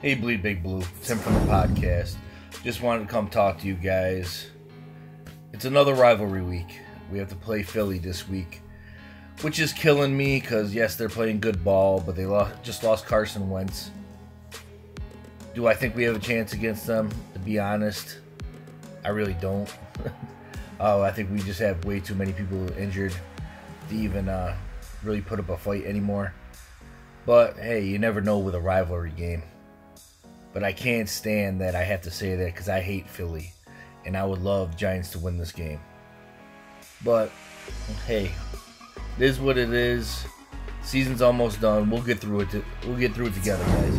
Hey Bleedbigblue, Tim from the podcast. Just wanted to come talk to you guys. It's another rivalry week. We have to play Philly this week, which is killing me because yes, they're playing good ball, but they just lost Carson Wentz. Do I think we have a chance against them? To be honest, I really don't. I think we just have way too many people injured to even really put up a fight anymore. But hey, you never know with a rivalry game. But I can't stand that I have to say that because I hate Philly. And I would love Giants to win this game. But, hey, it is what it is. Season's almost done. We'll get through it. We'll get through it together, guys.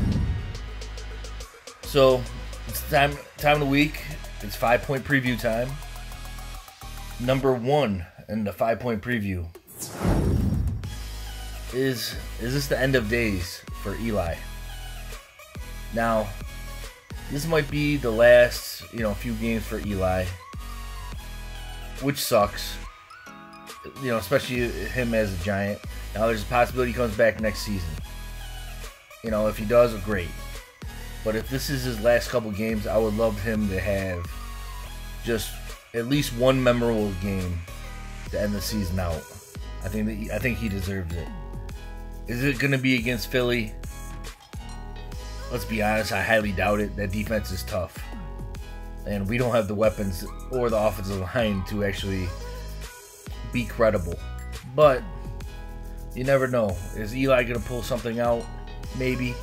So, it's time of the week. It's 5-point preview time. Number 1 in the 5-point preview. Is this the end of days for Eli? Now, this might be the last, few games for Eli, which sucks. Especially him as a Giant. Now, there's a possibility he comes back next season. If he does, great. But if this is his last couple games, I would love him to have just at least one memorable game to end the season out. I think he deserves it. Is it going to be against Philly? Let's be honest, I highly doubt it. That defense is tough. And we don't have the weapons or the offensive line to actually be credible. But you never know. Is Eli going to pull something out? Maybe.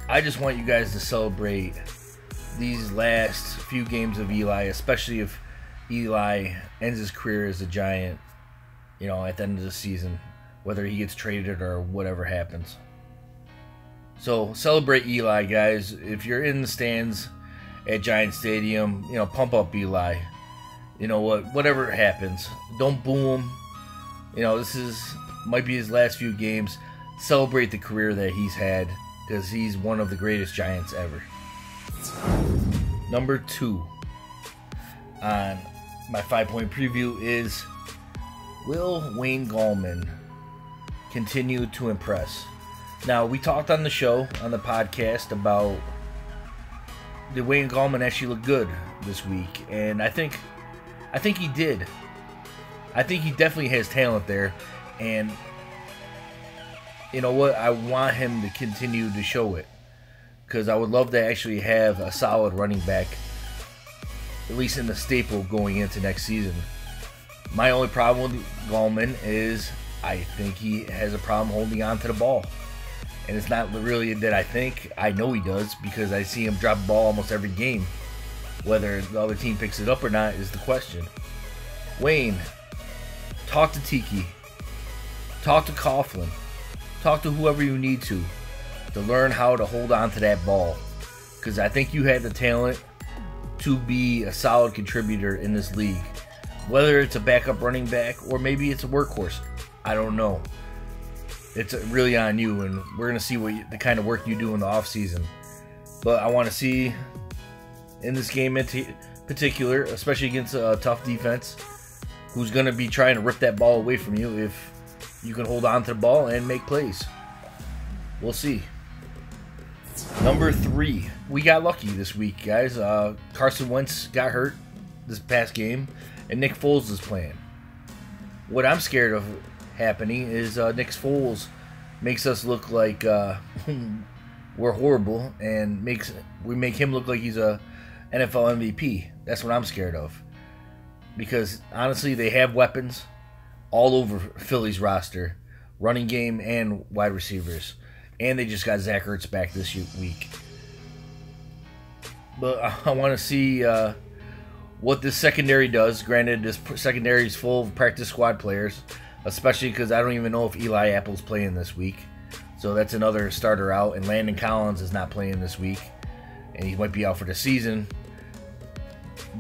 I just want you guys to celebrate these last few games of Eli, especially if Eli ends his career as a Giant, at the end of the season, whether he gets traded or whatever happens. So celebrate Eli, guys. If you're in the stands at Giant Stadium, pump up Eli. Whatever happens, don't boo him. This might be his last few games. Celebrate the career that he's had because he's one of the greatest Giants ever. Number 2 on my 5-point preview is, will Wayne Gallman continue to impress? Now, we talked on the show, on the podcast, about did Wayne Gallman actually look good this week, and I think he did. I think he definitely has talent there, and you know what? I want him to continue to show it, because I would love to actually have a solid running back, at least in the staple going into next season. My only problem with Gallman is I think he has a problem holding on to the ball. And it's not really that I know he does, because I see him drop the ball almost every game. Whether the other team picks it up or not is the question. Wayne, talk to Tiki. Talk to Coughlin. Talk to whoever you need to learn how to hold on to that ball. Because I think you have the talent to be a solid contributor in this league. Whether it's a backup running back or maybe it's a workhorse. I don't know. It's really on you, and we're going to see the kind of work you do in the offseason. But I want to see, in this game in particular, especially against a tough defense, who's going to be trying to rip that ball away from you if you can hold on to the ball and make plays. We'll see. Number 3. We got lucky this week, guys. Carson Wentz got hurt this past game, and Nick Foles is playing. What I'm scared of happening is Nick Foles makes us look like we're horrible, and we make him look like he's a NFL MVP. That's what I'm scared of, because honestly, they have weapons all over Philly's roster, running game and wide receivers, and they just got Zach Ertz back this week. But I want to see what this secondary does. Granted, this secondary is full of practice squad players, especially because I don't even know if Eli Apple's playing this week. So that's another starter out. And Landon Collins is not playing this week, and he might be out for the season.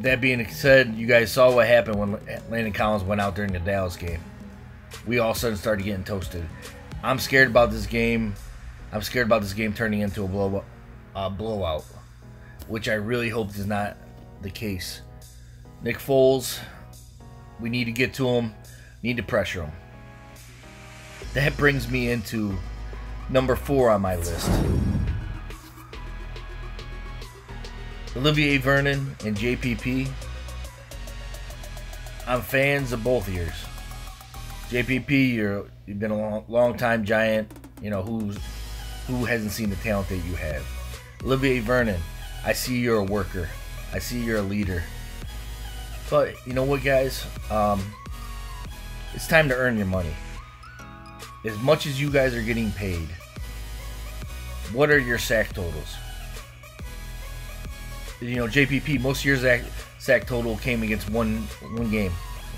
That being said, you guys saw what happened when Landon Collins went out during the Dallas game. We all of a sudden started getting toasted. I'm scared about this game. I'm scared about this game turning into a blowout, which I really hope is not the case. Nick Foles, we need to get to him. Need to pressure him. That brings me into number 4 on my list. Olivier Vernon and JPP, I'm fans of both of yours. JPP, you've been a long time Giant, you know, who hasn't seen the talent that you have. Olivier Vernon, I see you're a worker. I see you're a leader. But you know what, guys? It's time to earn your money. As much as you guys are getting paid, what are your sack totals? You know, JPP, most of your sack total came against one game.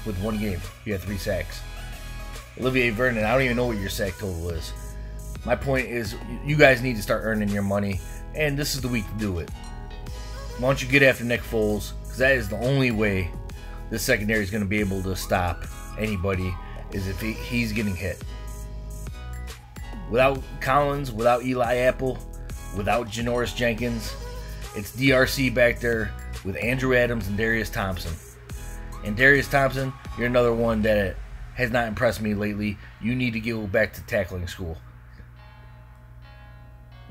With one game, you had 3 sacks. Olivier Vernon, I don't even know what your sack total is. My point is, you guys need to start earning your money, and this is the week to do it. Why don't you get after Nick Foles? Because that is the only way this secondary is going to be able to stop anybody, is if he's getting hit. Without Collins, without Eli Apple, without Janoris Jenkins, it's DRC back there with Andrew Adams and Darius Thompson. And Darius Thompson, you're another one that has not impressed me lately. You need to go back to tackling school.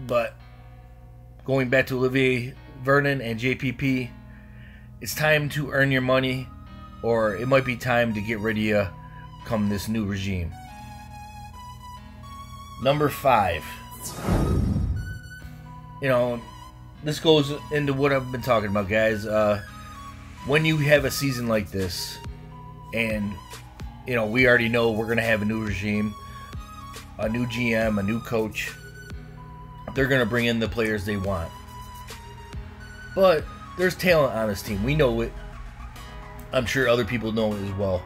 But going back to Olivier Vernon and JPP, it's time to earn your money, or it might be time to get rid of you come this new regime. Number 5. You know, this goes into what I've been talking about, guys. When you have a season like this, and you know, we already know we're going to have a new regime, a new GM, a new coach. They're going to bring in the players they want. But there's talent on this team. We know it. I'm sure other people know it as well.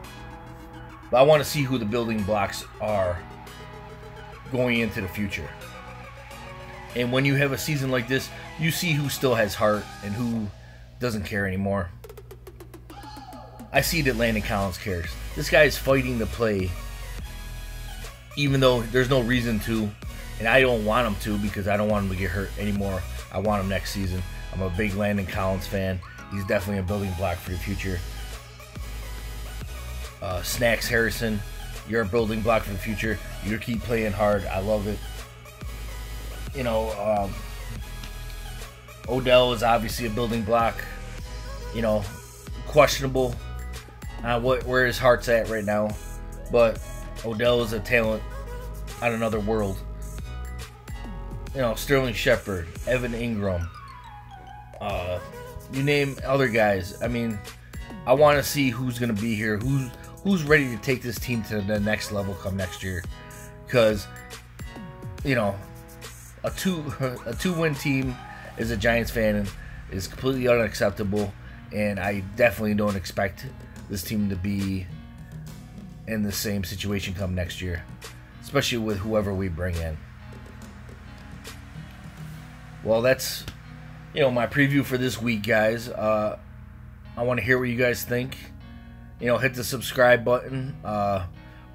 But I want to see who the building blocks are going into the future. And when you have a season like this, you see who still has heart and who doesn't care anymore. I see that Landon Collins cares. This guy is fighting to play, even though there's no reason to, and I don't want him to, because I don't want him to get hurt anymore. I want him next season. I'm a big Landon Collins fan. He's definitely a building block for the future. Snacks Harrison, you're a building block for the future. You keep playing hard. I love it. You know, Odell is obviously a building block. You know, questionable where his heart's at right now, but Odell is a talent on another world. You know, Sterling Shepard, Evan Ingram, you name other guys. I mean, I want to see who's going to be here, who's ready to take this team to the next level come next year, because you know, a two-win team as a Giants fan is completely unacceptable, and I definitely don't expect this team to be in the same situation come next year, especially with whoever we bring in. Well, that's, you know, my preview for this week, guys. I want to hear what you guys think. You know, hit the subscribe button.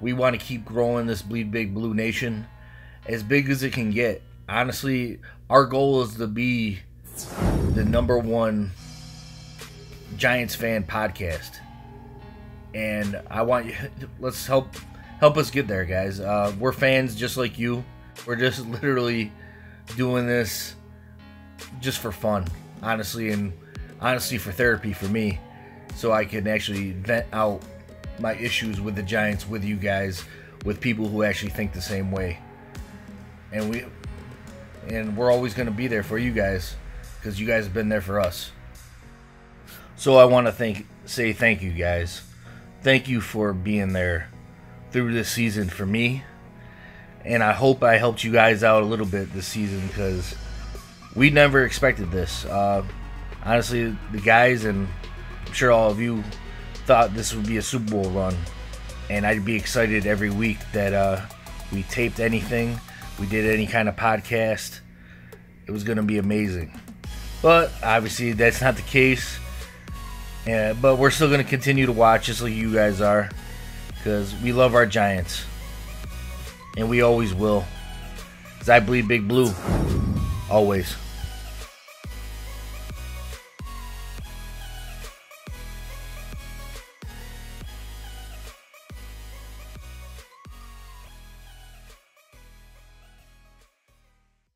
We want to keep growing this Bleed Big Blue Nation as big as it can get. Honestly, our goal is to be the #1 Giants fan podcast, and I want you. Let's help us get there, guys. We're fans just like you. We're just literally doing this just for fun, honestly, and honestly for therapy for me, so I can actually vent out my issues with the Giants with you guys, with people who actually think the same way. And we're always going to be there for you guys, because you guys have been there for us. So I want to say thank you, guys. Thank you for being there through this season for me. And I hope I helped you guys out a little bit this season, because we never expected this. Honestly, the guys, and I'm sure all of you, thought this would be a Super Bowl run. And I'd be excited every week that we taped anything, we did any kind of podcast. It was going to be amazing. But obviously that's not the case. But we're still going to continue to watch just like you guys are, because we love our Giants. And we always will. Because I bleed big blue. Always.